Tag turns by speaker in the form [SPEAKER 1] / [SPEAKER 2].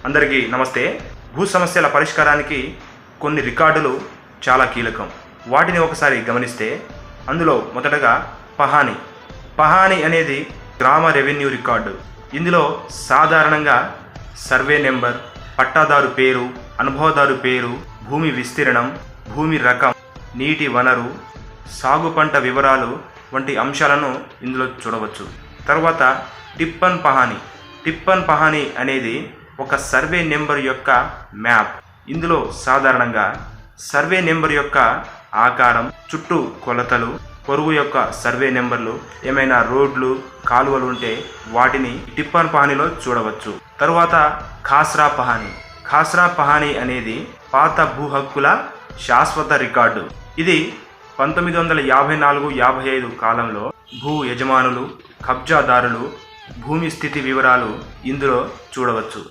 [SPEAKER 1] అందరికీ నమస్తే. భూ సమస్యల పరిష్కారానికి కొన్ని రికార్డులు చాలా కీలకం. వాటిని ఒకసారి గమనిస్తే అందులో మొదటగా పహాణి అనేది గ్రామ రెవెన్యూ రికార్డు. ఇందులో సాధారణంగా సర్వే నెంబర్, పట్టాదారు పేరు, అనుభవదారు పేరు, భూమి విస్తీర్ణం, భూమి రకం, నీటి వనరు, సాగు పంట వివరాలు వంటి అంశాలను ఇందులో చూడవచ్చు. తర్వాత టిప్పన్ పహాణి అనేది ఒక సర్వే నెంబర్ యొక్క మ్యాప్. ఇందులో సాధారణంగా సర్వే నెంబర్ యొక్క ఆకారం, చుట్టూ కొలతలు, పొరుగు యొక్క సర్వే నెంబర్లు, ఏమైనా రోడ్లు, కాలువలు ఉంటే వాటిని టిప్పన్ పహాణిలో చూడవచ్చు. తరువాత ఖాస్రా పహాణి అనేది పాత భూ హక్కుల శాశ్వత రికార్డు. ఇది 1954-55 కాలంలో భూ యజమానులు, కబ్జాదారులు, భూమి స్థితి వివరాలు ఇందులో చూడవచ్చు.